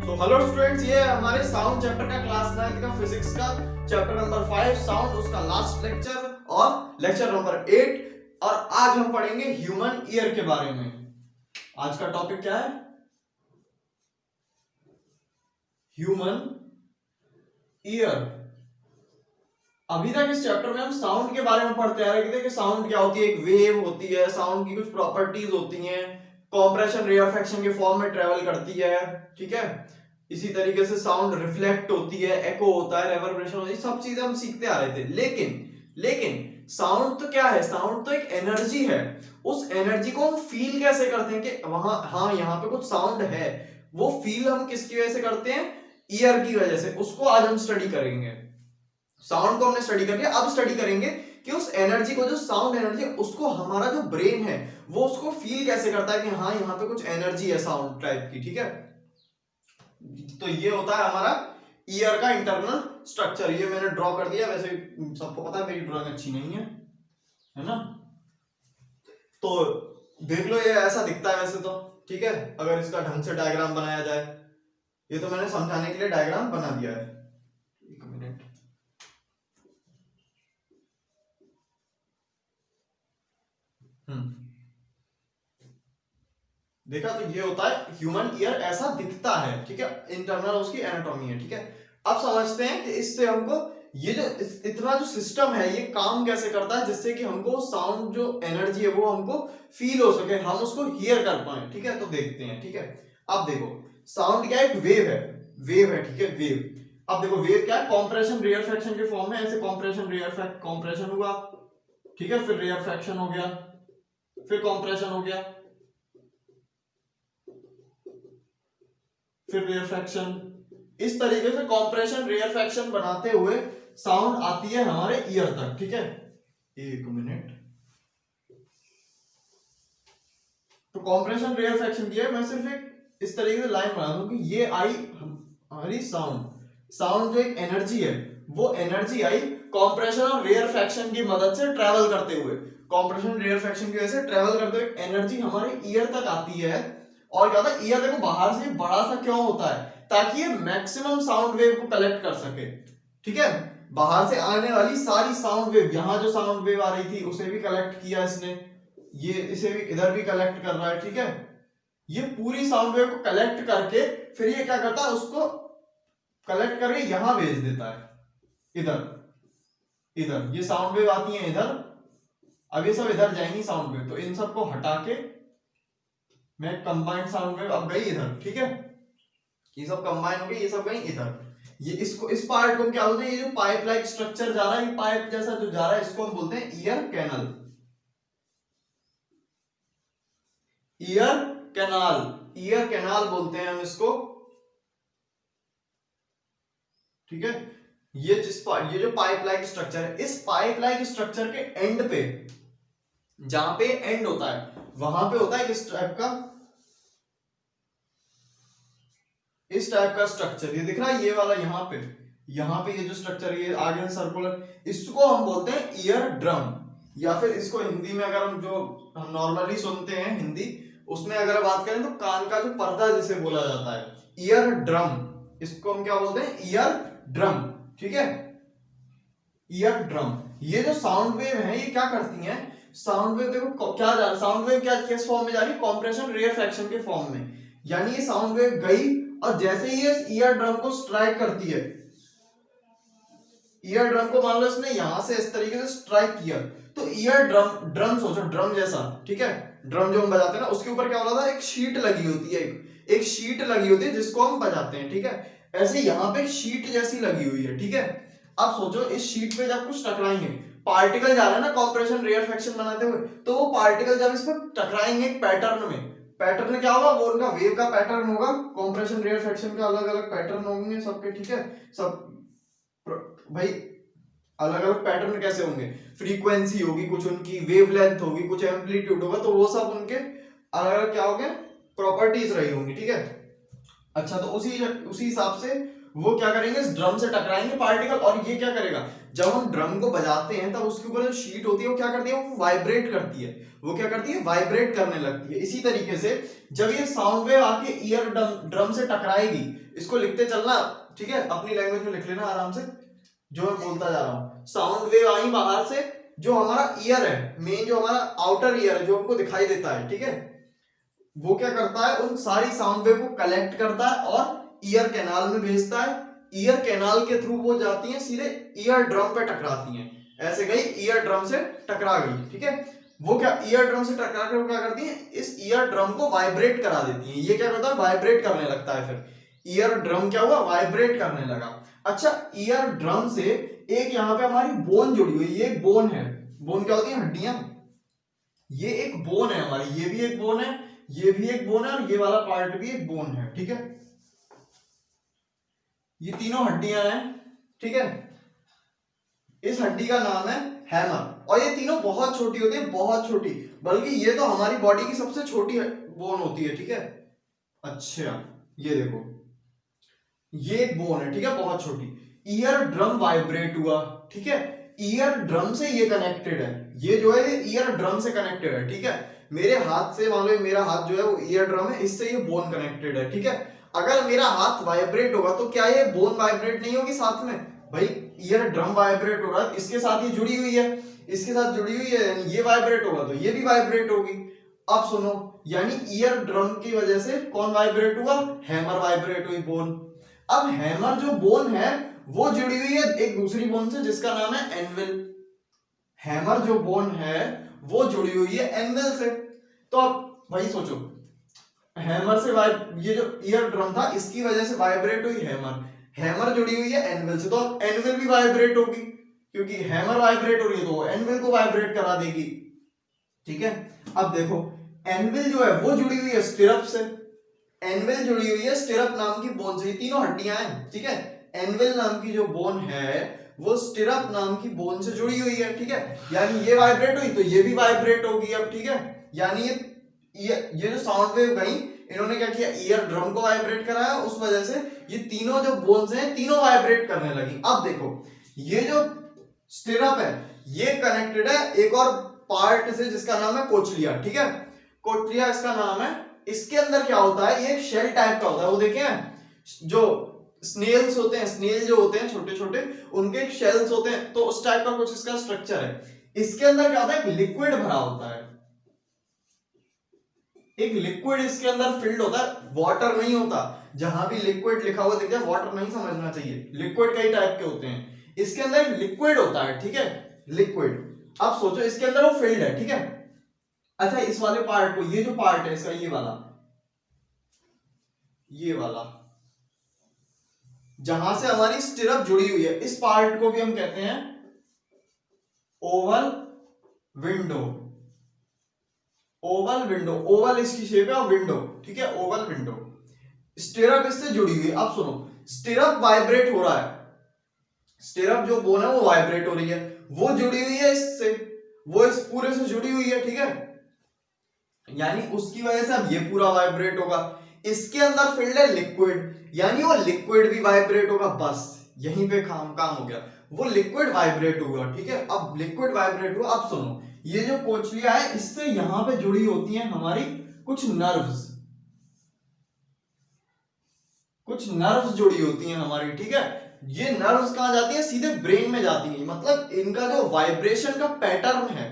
तो hello students, ये हमारे साउंड चैप्टर का क्लास 9 का फिजिक्स का चैप्टर नंबर 5 साउंड, उसका लास्ट लेक्चर और लेक्चर नंबर 8। और आज हम पढ़ेंगे ह्यूमन ईयर के बारे में। आज का टॉपिक क्या है? Human ear. अभी तक इस चैप्टर में हम साउंड के बारे में पढ़ते आ रहे थे कि साउंड क्या होती है। एक वेव होती है, साउंड की कुछ प्रॉपर्टीज होती हैं, कॉम्प्रेशन रेयरफेक्शन के फॉर्म में ट्रेवल करती है, ठीक है। इसी तरीके से साउंड रिफ्लेक्ट होती है, एको होता है, रेवर्बरेशन होती है, सब चीजें हम सीखते आ रहे थे। लेकिन साउंड तो क्या है? साउंड तो एक एनर्जी है। उस एनर्जी को हम फील कैसे करते हैं कि वहां, हाँ, यहाँ पे कुछ साउंड है। वो फील हम किसकी वजह से करते हैं? ईयर की वजह से। उसको आज हम स्टडी करेंगे। साउंड को हमने स्टडी कर लिया, अब स्टडी करेंगे कि उस एनर्जी को, जो साउंड एनर्जी है, उसको हमारा जो ब्रेन है वो उसको फील कैसे करता है कि हाँ, यहाँ पे कुछ एनर्जी है साउंड टाइप की, ठीक है। तो ये होता है हमारा ईयर का इंटरनल स्ट्रक्चर। ये मैंने ड्रॉ कर दिया। वैसे सबको पता है मेरी ड्राइंग अच्छी नहीं है ना। तो देख लो, ये ऐसा दिखता है वैसे तो, ठीक है। अगर इसका ढंग से डायग्राम बनाया जाए, ये तो मैंने समझाने के लिए डायग्राम बना दिया है। एक मिनट। देखा? तो ये होता है ह्यूमन ईयर, ऐसा दिखता है, ठीक है। इंटरनल उसकी एनाटॉमी है, ठीक है। अब समझते हैं कि इससे हमको ये जो इतना जो सिस्टम है ये काम कैसे करता है, जिससे कि हमको साउंड जो एनर्जी है वो हमको फील हो सके, हम उसको हियर कर पाए, ठीक है। तो देखते हैं, ठीक है। अब देखो, साउंड क्या है? एक वेव है, वेव है, ठीक है, वेव। अब देखो, वेव क्या है? कॉम्प्रेशन रेयरफेक्शन के फॉर्म में। ऐसे कॉम्प्रेशन रेयरफेक्ट, कॉम्प्रेशन हुआ, ठीक है, फिर रेयरफेक्शन हो गया, फिर कॉम्प्रेशन हो गया, फिर रेयरफेक्शन। इस तरीके से कॉम्प्रेशन रेयरफेक्शन बनाते हुए साउंड आती है हमारे ईयर तक, ठीक है। एक मिनट। तो कॉम्प्रेशन रेयरफेक्शन किया है, मैं सिर्फ एक इस तरीके से लाइन बना दूं कि ये आई हमारी साउंड। साउंड जो एक एनर्जी है, वो एनर्जी आई कॉम्प्रेशन और रेयरफेक्शन की मदद से ट्रेवल करते हुए। कॉम्प्रेशन रेयरफेक्शन की वजह से ट्रेवल करते हुए एनर्जी हमारे ईयर तक आती है। और क्या होता है? ईयर देखो बाहर से बड़ा सा क्यों होता है? ताकि ये मैक्सिमम साउंड वेव को कलेक्ट कर सके, ठीक है। बाहर से आने वाली सारी साउंड वेव, यहां जो साउंड वेव आ रही थी उसे भी कलेक्ट किया इसने, ये इसे भी इधर भी कलेक्ट कर रहा है, ठीक है। ये पूरी साउंड वेव को कलेक्ट करके फिर ये क्या करता है? उसको कलेक्ट करके यहां भेज देता है, इधर। इधर ये साउंड वेव आती है इधर, अब ये सब इधर जाएंगी साउंड वेव, तो इन सबको हटा के मैं कंबाइंड साउंड वेव अब गई इधर, ठीक है। ये सब कंबाइन हो गई, ये सब गई इधर। ये इसको, इस पार्ट को हम क्या बोलते हैं? ये जो पाइप लाइक स्ट्रक्चर जा रहा है, ये पाइप जैसा जो जा रहा है, इसको हम बोलते हैं ear canal. Ear canal, ear canal बोलते हैं हम इसको, ठीक है। ये ये जो पाइप लाइक स्ट्रक्चर है, इस पाइप लाइक स्ट्रक्चर के एंड पे, जहां पे एंड होता है वहां पे होता है इस टाइप का, इस टाइप का स्ट्रक्चर। ये दिख रहा है, ये वाला यहाँ पे ये जो स्ट्रक्चर, ये आगे सर्कुलर, इसको हम बोलते हैं ईयर ड्रम। या फिर इसको हिंदी में अगर हम, जो हम नॉर्मली सुनते हैं हिंदी, उसमें अगर बात करें तो कान का जो पर्दा जिसे बोला जाता है, ईयर ड्रम। इसको हम क्या बोलते हैं? ईयर ड्रम, ठीक है। Ear drum. ये जो साउंड वेव है ये क्या करती हैं? साउंड वेव देखो क्या जा रहा है, साउंड वेव क्या किस फॉर्म में जा रही है? कॉम्प्रेशन रेयरफेक्शन के फॉर्म में। यानी ये साउंड वेव गई और जैसे ही ये ईयर ड्रम को स्ट्राइक करती है, ईयर ड्रम को मान लो इसने यहां से इस तरीके से स्ट्राइक किया, तो ईयर ड्रम, ड्रम सोचो ड्रम जैसा, ठीक है। ड्रम जो हम बजाते हैं ना, उसके ऊपर क्या होता था? एक शीट लगी होती है, एक शीट लगी होती है जिसको हम बजाते हैं, ठीक है। ऐसे यहाँ पे शीट जैसी लगी हुई है, ठीक है। अब सोचो इस शीट पे जब कुछ टकराएंगे, पार्टिकल जा रहे हैं ना कॉम्प्रेशन रेयरफेक्शन बनाते हुए, तो वो पार्टिकल जब इस पर टकराएंगे एक पैटर्न में, पैटर्न क्या होगा? वो उनका वेव का पैटर्न होगा। कॉम्प्रेशन रेयरफेक्शन का अलग अलग पैटर्न होंगे सबके, ठीक है। सब भाई अलग अलग पैटर्न कैसे होंगे? फ्रीक्वेंसी होगी कुछ, उनकी वेवलेंथ होगी कुछ, एम्पलीट्यूड होगा, तो वो सब उनके अलग अलग क्या हो गए? प्रॉपर्टीज रही होंगी, ठीक है। अच्छा, तो उसी उसी हिसाब से वो क्या करेंगे, इस ड्रम से टकराएंगे पार्टिकल, और ये क्या करेगा, जब हम ड्रम को बजाते हैं तब उसके ऊपर जो शीट होती है वो क्या करती है, वो वाइब्रेट करती है, वो क्या करती है, वाइब्रेट करने लगती है। इसी तरीके से जब ये साउंड वेव आके ईयर ड्रम से टकराएगी, इसको लिखते चलना, ठीक है, अपनी लैंग्वेज में लिख लेना आराम से जो मैं बोलता जा रहा हूं। साउंड वेव आई बाहर से, जो हमारा ईयर है, मेन जो हमारा आउटर ईयर है जो हमको दिखाई देता है, ठीक है, वो क्या करता है, उन सारी साउंड वेव को कलेक्ट करता है और ईयर कैनाल में भेजता है। ईयर कैनाल के थ्रू वो जाती हैं सीधे ईयर ड्रम पे टकराती हैं, ऐसे गई ईयर ड्रम से टकरा गई, ठीक है। वो क्या ईयर ड्रम से टकरा कर क्या करती हैं, इस ईयर ड्रम को वाइब्रेट करा देती हैं। ये क्या करता है, वाइब्रेट करने लगता है, फिर ईयर ड्रम क्या हुआ, वाइब्रेट करने लगा। अच्छा, ईयर ड्रम से एक यहाँ पे हमारी बोन जुड़ी हुई, ये एक बोन है। बोन क्या होती है, हड्डियां। ये एक बोन है हमारी, ये भी एक बोन है, ये भी एक बोन है, और ये वाला पार्ट भी एक बोन है, ठीक है। ये तीनों हड्डियां हैं, ठीक है। इस हड्डी का नाम है हैमर, और ये तीनों बहुत छोटी होती है, बहुत छोटी, बल्कि ये तो हमारी बॉडी की सबसे छोटी बोन होती है, ठीक है। अच्छा, ये देखो, ये एक बोन है, ठीक है, बहुत छोटी। ईयर ड्रम वाइब्रेट हुआ, ठीक है, ईयर ड्रम से ये कनेक्टेड है, ये जो है ये ईयर ड्रम से कनेक्टेड है, ठीक है। मेरे हाथ से, मान लो मेरा हाथ जो है वो ईयर ड्रम है, इससे ये बोन कनेक्टेड है, ठीक है। अगर मेरा हाथ वाइब्रेट होगा तो क्या ये बोन वाइब्रेट नहीं होगी साथ में, भाई ईयर ड्रम वाइब्रेट हो रहा है, इसके साथ ये जुड़ी हुई है, इसके साथ जुड़ी हुई है, ये वाइब्रेट होगा तो ये भी वाइब्रेट होगी। अब सुनो, यानी ईयर ड्रम की वजह से कौन वाइब्रेट हुआ, हैमर वाइब्रेट हुई, बोन। अब हैमर जो बोन है वो जुड़ी हुई है एक दूसरी बोन से जिसका नाम है एनविल। हैमर जो बोन है वो जुड़ी हुई है एनविल से। तो अब भाई सोचो, हैमर से ये जो ईयर ड्रम था इसकी वजह से वाइब्रेट हुई हैमर, हैमर जुड़ी हुई है एनविल से, तो अब एनविल भी वाइब्रेट होगी, क्योंकि हैमर वाइब्रेट हो रही है तो एनविल को वाइब्रेट करा देगी, ठीक है। अब देखो, एनविल जो है वो जुड़ी हुई है स्टिरअप से, एनविल जुड़ी हुई है स्टिरअप नाम की बोन से, ये तीनों हड्डियां हैं, ठीक है। एनविल नाम की जो बोन है वो स्टिरअप नाम की बोन से जुड़ी हुई है, ठीक है। यानी ये वाइब्रेट हुई तो ये भी वाइब्रेट होगी अब, ठीक है। यानी ये जो साउंड वेव गई, इन्होंने क्या किया, ईयर ड्रम को वाइब्रेट कराया, उस वजह से ये तीनों जो बोन्स हैं तीनों वाइब्रेट करने लगी। अब देखो, ये जो स्टिरअप है ये कनेक्टेड है एक और पार्ट से जिसका नाम है कोचलिया, ठीक है, कोचलिया इसका नाम है। इसके अंदर क्या होता है, ये शेल टाइप का होता है, वो देखें जो स्नेल्स होते हैं, स्नेल जो होते हैं छोटे छोटे, उनके शेल्स होते हैं, तो उस टाइप का कुछ इसका स्ट्रक्चर है। इसके अंदर क्या होता है, एक लिक्विड भरा होता है, एक लिक्विड इसके अंदर फिल्ड होता है, वाटर नहीं होता। जहां भी लिक्विड लिखा हुआ दिख जाए वाटर नहीं समझना चाहिए, लिक्विड कई टाइप के होते हैं, इसके अंदर एक लिक्विड होता है, ठीक है, लिक्विड। अब सोचो इसके अंदर वो फिल्ड है, ठीक है। अच्छा, इस वाले पार्ट को, ये जो पार्ट है इसका, ये वाला जहां से हमारी स्टिरअप जुड़ी हुई है, इस पार्ट को भी हम कहते हैं Oval window. Oval window, Oval इसकी शेप है और विंडो, ठीक है, ओवल विंडो। स्टिरअप इससे जुड़ी हुई है। अब सुनो, स्टिरअप वाइब्रेट हो रहा है, स्टिरअप जो बोन है वो वाइब्रेट हो रही है, वो जुड़ी हुई है इससे, वो इस पूरे से जुड़ी हुई है, ठीक है। यानी उसकी वजह से अब ये पूरा वाइब्रेट होगा। इसके अंदर फिल्ड है लिक्विड, यानी वो लिक्विड भी वाइब्रेट होगा, बस यहीं पे काम हो गया, वो लिक्विड वाइब्रेट होगा, ठीक है। अब लिक्विड वाइब्रेट हुआ। अब सुनो, ये जो कोचलिया है इससे यहां पे जुड़ी होती हैं हमारी कुछ नर्व्स, कुछ नर्व्स जुड़ी होती हैं हमारी, ठीक है। ये नर्व्स कहां जाती है, सीधे ब्रेन में जाती है, मतलब इनका जो वाइब्रेशन का पैटर्न है,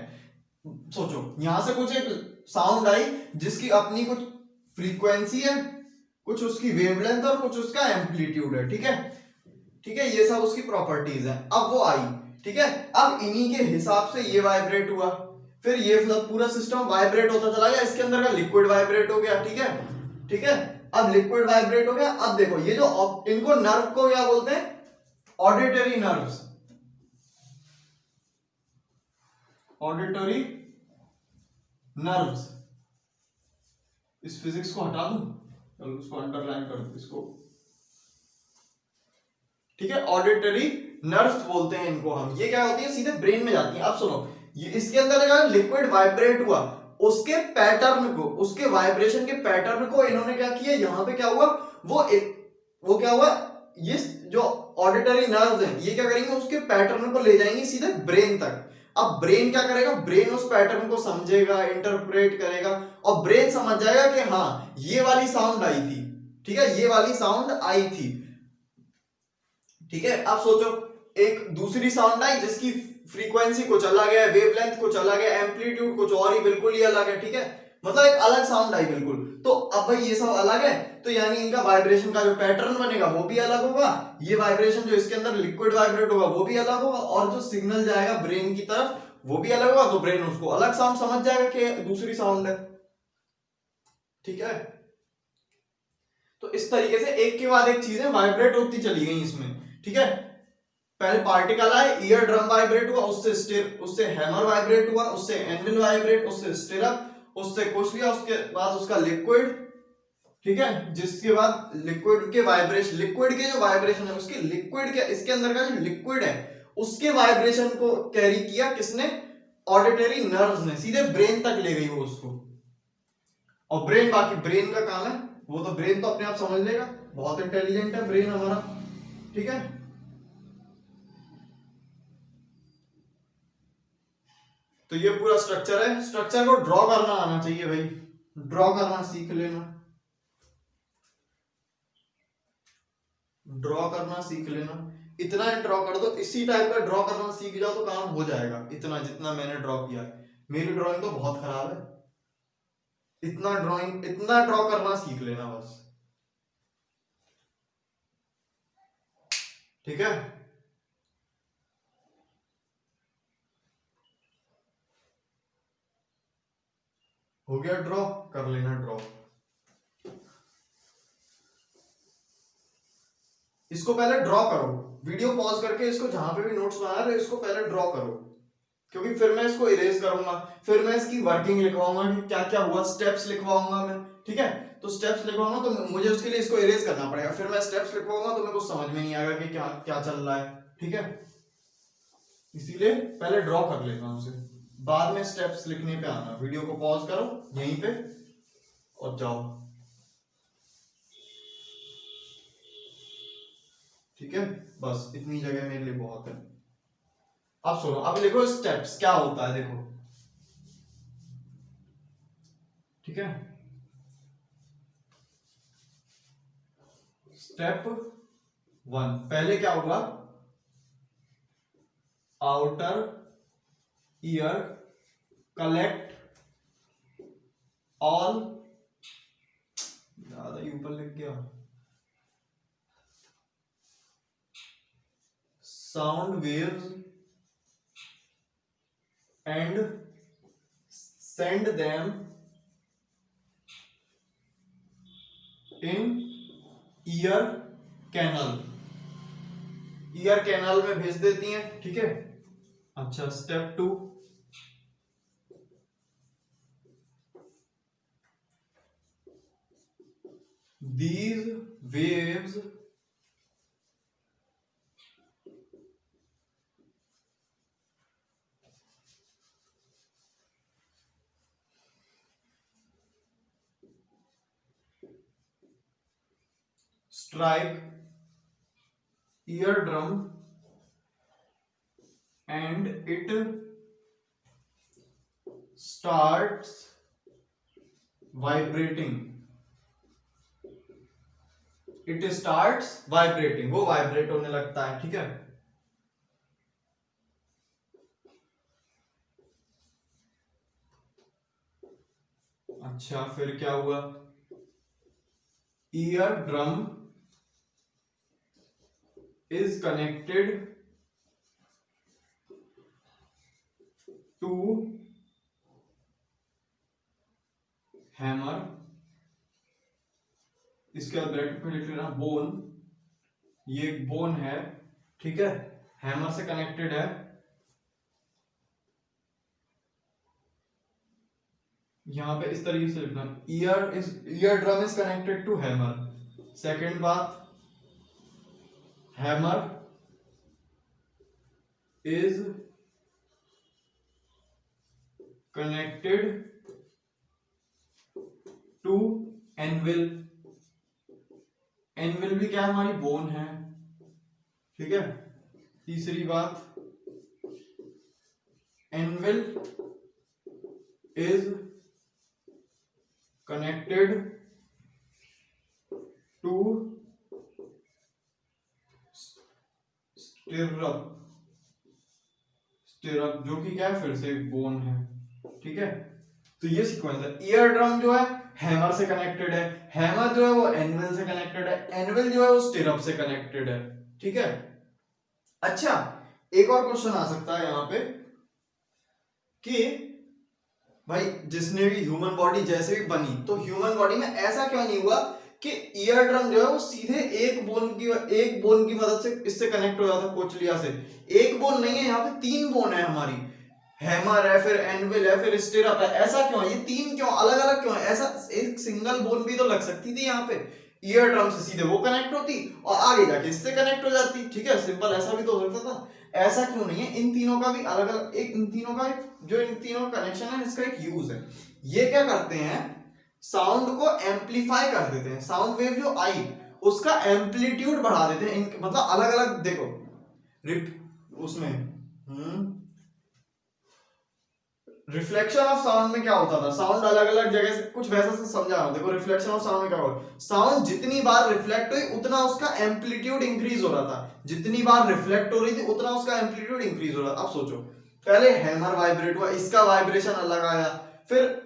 सोचो यहां से कुछ एक साउंड आई जिसकी अपनी कुछ फ्रीक्वेंसी है, कुछ उसकी वेवलेंथ और कुछ उसका एम्पलीट्यूड है, ठीक है, ठीक है, ये सब उसकी प्रॉपर्टीज हैं। अब वो आई, ठीक है, अब इन्हीं के हिसाब से ये वाइब्रेट हुआ, फिर ये पूरा सिस्टम वाइब्रेट होता चला गया, इसके अंदर का लिक्विड वाइब्रेट हो गया, ठीक है, ठीक है। अब लिक्विड वाइब्रेट हो गया। अब देखो, ये जो इनको नर्व को क्या बोलते हैं, ऑडिटरी नर्व्स, ऑडिटरी नर्व्स। इस फिजिक्स को हटा दूं, चलो उसको अंडरलाइन कर दो इसको, ठीक है, ऑडिटरी नर्व्स बोलते हैं इनको हम। ये क्या होती है, सीधे ब्रेन में जाती है। अब सुनो, ये इसके अंदर का लिक्विड वाइब्रेट हुआ, उसके पैटर्न को, उसके वाइब्रेशन के पैटर्न को इन्होंने क्या किया, यहां पे क्या हुआ, वो क्या हुआ, ये जो ऑडिटरी नर्व्स हैं ये क्या करेंगे, उसके पैटर्न को ले जाएंगे सीधे ब्रेन तक। अब ब्रेन क्या करेगा, ब्रेन उस पैटर्न को समझेगा, इंटरप्रेट करेगा, और ब्रेन समझ जाएगा कि हाँ ये वाली साउंड आई थी, ठीक है, ये वाली साउंड आई थी, ठीक है। अब सोचो एक दूसरी साउंड आई जिसकी फ्रीक्वेंसी कुछ अलग है, वेवलेंथ कुछ अलग है, एम्पलीट्यूड कुछ और ही बिल्कुल ही अलग है, ठीक है, मतलब एक अलग साउंड आई बिल्कुल। तो अब भाई ये सब अलग है, तो यानी इनका वाइब्रेशन का जो पैटर्न बनेगा वो भी अलग होगा, ये वाइब्रेशन जो इसके अंदर लिक्विड वाइब्रेट होगा वो भी अलग होगा, और जो सिग्नल जाएगा ब्रेन की तरफ वो भी अलग होगा, तो ब्रेन उसको अलग साउंड समझ जाएगा कि दूसरी साउंड है, ठीक है। तो इस तरीके से एक के बाद एक चीजें वाइब्रेट होती चली गई इसमें, ठीक है। पहले पार्टिकल आए, ईयर ड्रम वाइब्रेट हुआ, उससे हैमर वाइब्रेट हुआ, उससे एनविल वाइब्रेट, उससे स्टिरअप, उससे कुछ लिया, उसके बाद उसका लिक्विड, ठीक है, जिसके बाद लिक्विड के वाइब्रेशन, लिक्विड के जो वाइब्रेशन है उसके लिक्विड के इसके अंदर का जो लिक्विड है उसके वाइब्रेशन को कैरी किया किसने, ऑडिटरी नर्व्स ने, सीधे ब्रेन तक ले गई वो उसको। और ब्रेन, बाकी ब्रेन का काम है, वो तो ब्रेन तो अपने आप समझ लेगा, बहुत इंटेलिजेंट है ब्रेन हमारा, ठीक है। तो ये पूरा स्ट्रक्चर है, स्ट्रक्चर को ड्रॉ करना आना चाहिए भाई, ड्रॉ करना सीख लेना, ड्रॉ करना सीख लेना, इतना ड्रॉ कर दो, इसी टाइप का ड्रॉ करना सीख जाओ तो काम हो जाएगा, इतना जितना मैंने ड्रॉ किया। मेरी ड्राइंग तो बहुत खराब है, इतना ड्रॉ करना सीख लेना बस, ठीक है। हो गया ड्रॉ, कर लेना ड्रॉ। इसको पहले ड्रॉ करो, वीडियो पॉज करके इसको जहां पे भी नोट्स बना रहे हो इसको पहले ड्रॉ करो, क्योंकि फिर मैं इसको इरेज करूंगा, फिर मैं इसकी वर्किंग लिखवाऊंगा कि क्या क्या हुआ, स्टेप्स लिखवाऊंगा मैं, ठीक है। तो स्टेप्स लिखवाऊंगा तो मुझे उसके लिए इसको इरेज करना पड़ेगा, फिर मैं स्टेप्स लिखवाऊंगा तो मेरे को समझ में नहीं आएगा कि क्या क्या चल रहा है, ठीक है। इसीलिए पहले ड्रॉ कर लेता हूं उसे, बाद में स्टेप्स लिखने पे आना। वीडियो को पॉज करो यहीं पे और जाओ, ठीक है। बस इतनी जगह मेरे लिए बहुत है। अब सुनो, अब लिखो स्टेप्स क्या होता है, देखो, ठीक है। स्टेप 1, पहले क्या होगा, आउटर ईयर कलेक्ट ऑल, ज्यादा ही ऊपर लिख गया, sound waves and send them in ear canal, ear canal में भेज देती हैं, ठीक है। अच्छा, step 2, these waves strike eardrum and it starts vibrating, it starts vibrating, वो वाइब्रेट होने लगता है, ठीक है। अच्छा, फिर क्या हुआ, ear drum is connected to hammer, इसके बाद ब्रैकेट में लिख लेना बोन, ये एक बोन है, ठीक है, हैमर से कनेक्टेड है, यहां पे इस तरीके से लिखना, ear drum is connected to hammer. Second बात, hammer is connected to anvil, anvil भी क्या हमारी बोन है, ठीक है। तीसरी बात, anvil is connected to stirrup, stirrup जो कि क्या है, फिर से एक बोन है। ठीक है, तो ये सीक्वेंस है। ईयर ड्रम जो है हैमर से कनेक्टेड है, हैमर जो है वो एनविल से कनेक्टेड है, एनविल जो है वो स्टिरअप से कनेक्टेड है। ठीक है। अच्छा, एक और क्वेश्चन आ सकता है यहां पे कि भाई जिसने भी ह्यूमन बॉडी जैसे भी बनी, तो ह्यूमन बॉडी में ऐसा क्यों नहीं हुआ कि ईयर ड्रम जो है वो सीधे एक बोन की मदद से इससे कनेक्ट हो जाता कोचलिया से। एक बोन नहीं है, यहाँ पे 3 बोन है हमारी, हैमर है, फिर एनविल है, फिर स्टिरअप है। ऐसा क्यों है, ये 3 क्यों अलग अलग क्यों है? ऐसा एक सिंगल बोन भी तो लग सकती थी यहाँ पे, ईयर ड्रम से सीधे वो कनेक्ट होती और आगे जाके इससे कनेक्ट हो जाती। ठीक है, सिंपल ऐसा भी तो हो सकता था। ऐसा क्यों नहीं है? इन तीनों का भी अलग अलग, एक इन तीनों का जो इन तीनों कनेक्शन है इसका एक यूज है। ये क्या करते हैं, साउंड को एम्पलीफाई कर देते हैं। साउंड वेव जो आई उसका एम्पलीट्यूड बढ़ा देते हैं। मतलब अलग अलग देखो उसमें रिफ्लेक्शन ऑफ साउंड में क्या होता था, साउंड अलग अलग जगह से कुछ वैसा से समझा रहा हूं। देखो रिफ्लेक्शन ऑफ साउंड में क्या होगा, साउंड जितनी बार रिफ्लेक्ट हुई उतना उसका एम्पलीट्यूड इंक्रीज हो रहा था, जितनी बार रिफ्लेक्ट हो रही थी उतना उसका एम्पलीट्यूड इंक्रीज हो रहा था। अब सोचो, पहले हैमर वाइब्रेट हुआ, इसका वाइब्रेशन अलग आया, फिर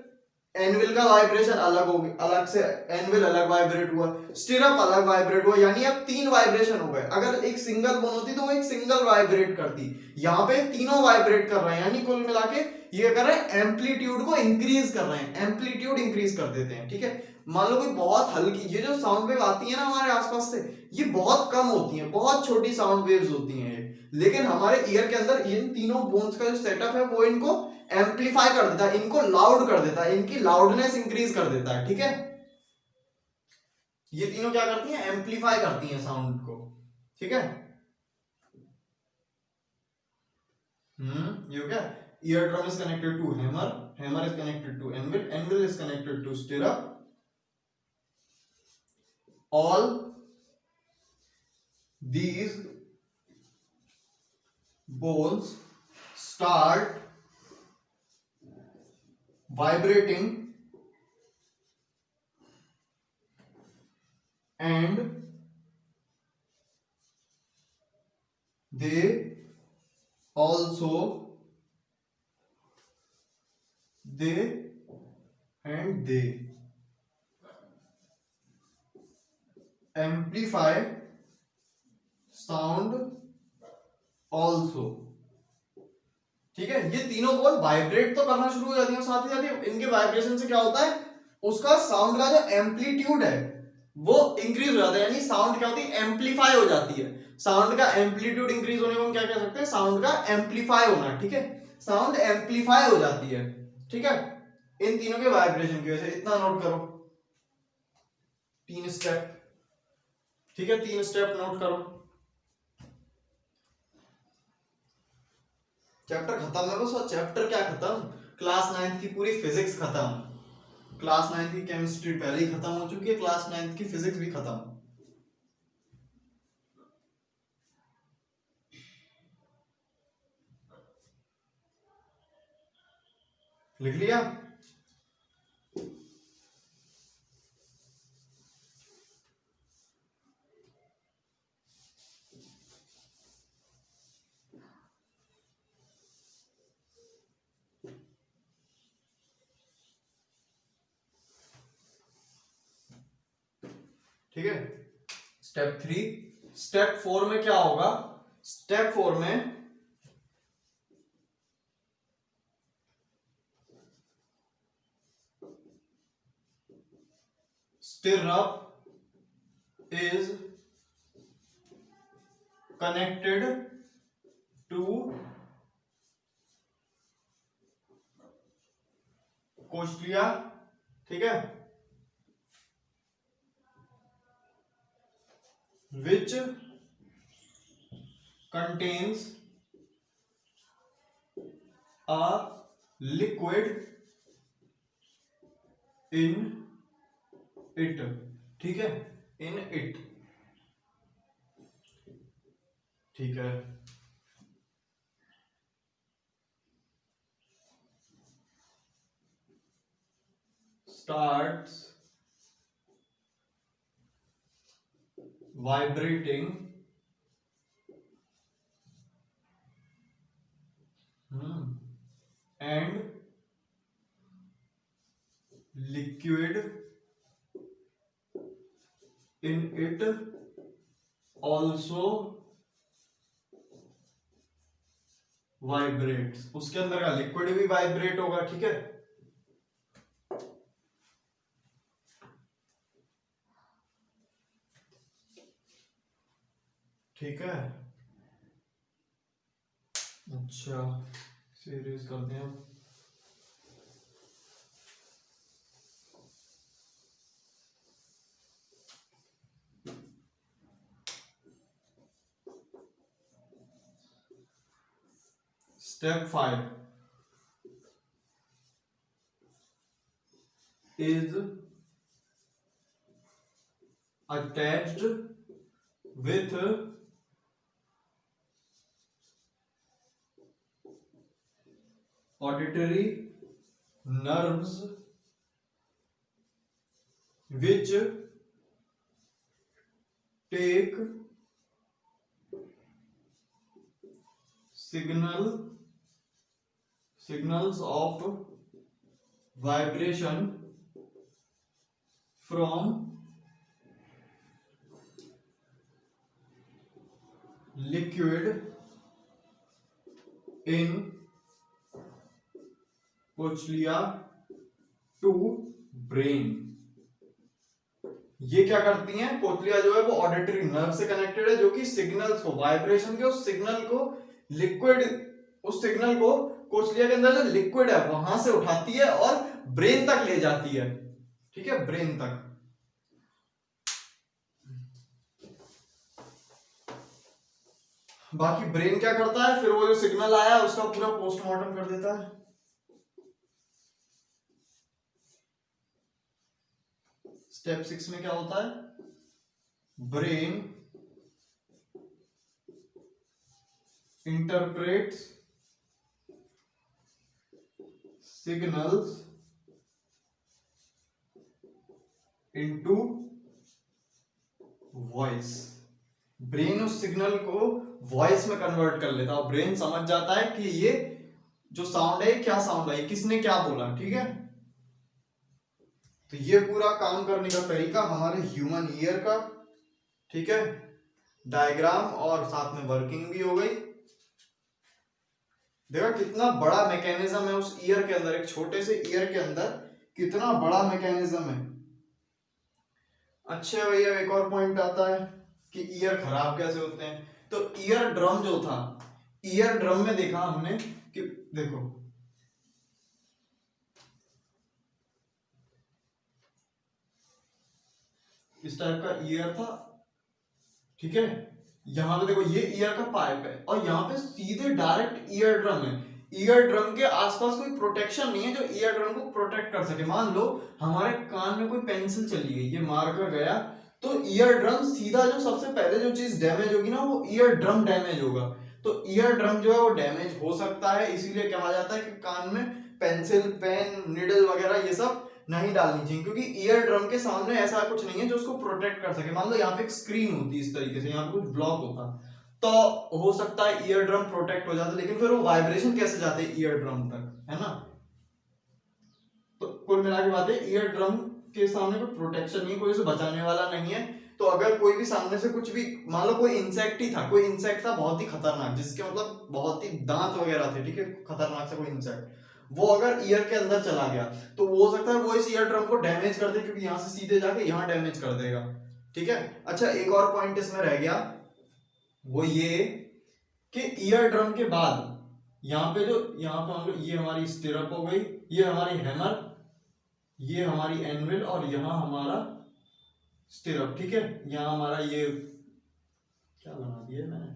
एनविल का वाइब्रेशन अलग हो गया, अलग से एनविल अलग वाइब्रेट हुआ, स्टिरअप अलग वाइब्रेट हुआ, यानी अब 3 वाइब्रेशन हो गए। अगर एक सिंगल बोन होती तो वो एक सिंगल वाइब्रेट करती, यहाँ पे तीनों वाइब्रेट कर रहे हैं, यानी कुल मिला के ये कर रहे हैं एम्पलीट्यूड को इंक्रीज कर रहे हैं, एम्पलीट्यूड इंक्रीज कर देते हैं। ठीक है, मान लो कोई बहुत हल्की, ये जो साउंड वेव आती है ना हमारे आसपास से, ये बहुत कम होती है, बहुत छोटी साउंड वेव्स होती हैं, लेकिन हमारे ईयर के अंदर इन तीनों बोन्स का जो सेटअप है वो इनको एम्पलीफाई कर देता है, इनको लाउड कर देता है, इनकी लाउडनेस इंक्रीज कर देता है। ठीक है, ये तीनों क्या करती हैं, एम्पलीफाई करती हैं साउंड को। ठीक है, ये हो गया। Eardrum is connected to hammer, hammer is connected to anvil, anvil is connected to stirrup. All these bones start vibrating and they also they amplify sound also। ठीक है, ये तीनों बोल वाइब्रेट तो करना शुरू हो जाती है, साथ ही साथ इनके वाइब्रेशन से क्या होता है, उसका साउंड का जो एम्पलीट्यूड है वो इंक्रीज हो जाता है, यानी साउंड क्या होती है, एम्पलीफाई हो जाती है। साउंड का एम्पलीट्यूड इंक्रीज होने को हम क्या कह सकते हैं, साउंड का एम्पलीफाई होना। ठीक है, साउंड एम्पलीफाई हो जाती है। ठीक है, इन तीनों के वाइब्रेशन की वजह से। इतना नोट करो, 3 स्टेप। ठीक है, 3 स्टेप नोट करो। चैप्टर खत्म है बस, और चैप्टर क्या खत्म, क्लास 9th की पूरी फिजिक्स खत्म। क्लास 9th की केमिस्ट्री पहले ही खत्म हो चुकी है, क्लास 9th की फिजिक्स भी खत्म। लिख लिया? ठीक है, स्टेप 3। स्टेप 4 में क्या होगा, स्टेप 4 में stirrup is connected to कोशिया। ठीक है, which contains a liquid in it। ठीक है, in it। ठीक है, starts vibrating and liquid in it also vibrates, उसके अंदर का लिक्विड भी वाइब्रेट होगा। ठीक है, ठीक है, अच्छा सीरीज करते हैं। Step 5 is attached with auditory nerves which take signals of vibration from liquid in cochlea to brain। ये क्या करती हैं, कोचलिया जो है वो ऑडिटरी नर्व से कनेक्टेड है, जो कि सिग्नल्स को, वाइब्रेशन के उस सिग्नल को लिक्विड, उस सिग्नल को कोचलिया के अंदर जो लिक्विड है वहां से उठाती है और ब्रेन तक ले जाती है। ठीक है, ब्रेन तक। बाकी ब्रेन क्या करता है, फिर वो जो सिग्नल आया उसका पूरा पोस्टमार्टम कर देता है। स्टेप 6 में क्या होता है, brain interprets signals into voice. Brain उस सिग्नल को वॉइस में कन्वर्ट कर लेता है और ब्रेन समझ जाता है कि ये जो साउंड है क्या साउंड है, किसने क्या बोला। ठीक है, तो ये पूरा काम करने का तरीका हमारे ह्यूमन ईयर का। ठीक है, डायग्राम और साथ में वर्किंग भी हो गई। देखा कितना बड़ा मैकेनिज्म है उस ईयर के अंदर, एक छोटे से ईयर के अंदर कितना बड़ा मैकेनिज्म है। अच्छा भैया, एक और पॉइंट आता है कि ईयर खराब कैसे होते हैं। तो ईयर ड्रम जो था, ईयर ड्रम में देखा हमने कि देखो इस टाइप का ईयर था। ठीक है, यहां पे देखो ये ईयर का पाइप है और यहाँ पे सीधे डायरेक्ट ईयर ड्रम है। ईयर ड्रम के आसपास कोई प्रोटेक्शन नहीं है जो ईयर ड्रम को प्रोटेक्ट कर सके। मान लो हमारे कान में कोई पेंसिल चली गई, ये मार कर गया, तो ईयर ड्रम सीधा जो सबसे पहले जो चीज डैमेज होगी ना, वो ईयर ड्रम डैमेज होगा। तो ईयर ड्रम जो है वो डैमेज हो सकता है, इसीलिए कहा जाता है कि कान में पेंसिल, पेन, निडल वगैरह ये सब नहीं डालनी चाहिए, क्योंकि ईयर ड्रम के सामने ऐसा कुछ नहीं है जो उसको प्रोटेक्ट कर सके। मान लो यहाँ पे एक स्क्रीन होती है इस तरीके से, यहाँ पे कुछ ब्लॉक होता, तो हो सकता है ईयर ड्रम प्रोटेक्ट हो जाता, लेकिन फिर वो वाइब्रेशन कैसे जाते हैं ईयर ड्रम तक, है ना। तो कुल मिला के बात है, ईयर ड्रम के सामने कोई प्रोटेक्शन नहीं, कोई उसे बचाने वाला नहीं है। तो अगर कोई भी सामने से कुछ भी, मान लो कोई इंसेक्ट ही था, कोई इंसेक्ट था बहुत ही खतरनाक, जिसके मतलब बहुत ही दांत वगैरह थे, ठीक है, खतरनाक से कोई इंसेक्ट, वो अगर ईयर के अंदर चला गया तो वो हो सकता है वो इस ईयर ड्रम को डैमेज कर दे, क्योंकि यहां से सीधे जाके यहां डैमेज कर देगा। ठीक है, अच्छा एक और पॉइंट इसमें रह गया, वो ये कि ईयर ड्रम के बाद यहाँ पे जो, यहाँ पे हम लोग, ये हमारी स्टिरअप हो गई, ये हमारी हैमर, ये हमारी एनविल और यहाँ हमारा स्टिरअप। ठीक है, यहाँ हमारा ये क्या बना दिया मैंने,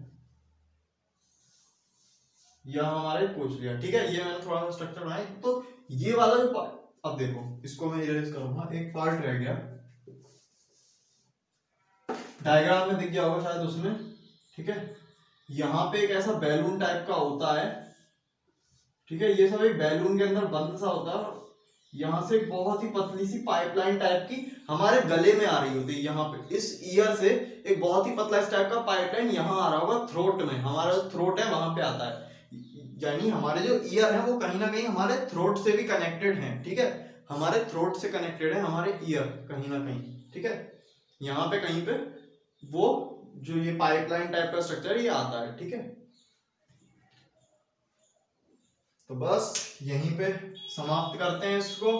यहाँ हमारे कोचलिया। ठीक है, ये मैंने थोड़ा सा स्ट्रक्चर बनाया। तो ये वाला जो पार्ट, अब देखो इसको मैं इरेज करूंगा, एक पार्ट रह गया, डायग्राम में दिख गया होगा शायद उसमें। ठीक है, यहाँ पे एक ऐसा बैलून टाइप का होता है, ठीक है, ये सब एक बैलून के अंदर बंद सा होता है। यहाँ से एक बहुत ही पतली सी पाइपलाइन टाइप की हमारे गले में आ रही होती है, यहाँ पे इस ईयर से एक बहुत ही पतला इस टाइप का पाइपलाइन यहाँ आ रहा होगा थ्रोट में, हमारा थ्रोट है वहां पे आता है, यानी हमारे जो ईयर है वो कहीं ना कहीं हमारे थ्रोट से भी कनेक्टेड है, ठीक है, हमारे थ्रोट से कनेक्टेड है हमारे ईयर कहीं ना कहीं, ठीक है, यहाँ पे कहीं पे वो जो ये पाइपलाइन टाइप का स्ट्रक्चर ये आता है, ठीक है। तो बस यहीं पे समाप्त करते हैं इसको।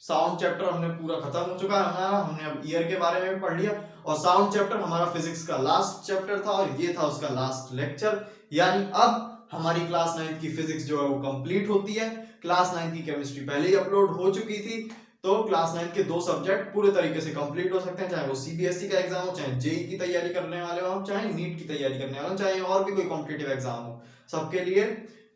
साउंड चैप्टर हमने पूरा खत्म हो चुका है हमारा, हमने अब ईयर के बारे में पढ़ लिया, और साउंड चैप्टर हमारा फिजिक्स का लास्ट चैप्टर था और ये था उसका लास्ट लेक्चर, यानी अब हमारी क्लास 9 की फिजिक्स जो है वो कंप्लीट होती है। क्लास 9 की केमिस्ट्री पहले ही अपलोड हो चुकी थी, तो क्लास 9 के 2 सब्जेक्ट पूरे तरीके से कंप्लीट हो सकते हैं, चाहे वो सीबीएसई का एग्जाम हो, चाहे जेई की तैयारी करने वाले हो, चाहे नीट की तैयारी करने वाले हो, चाहे और भी कोई कॉम्पिटिटिव एग्जाम हो, सबके लिए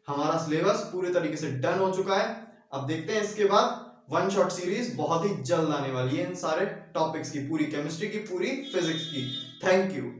हमारा सिलेबस पूरे तरीके से डन हो चुका है। अब देखते हैं इसके बाद वन शॉट सीरीज बहुत ही जल्द आने वाली है इन सारे टॉपिक्स की, पूरी केमिस्ट्री की, पूरी फिजिक्स की। Thank you.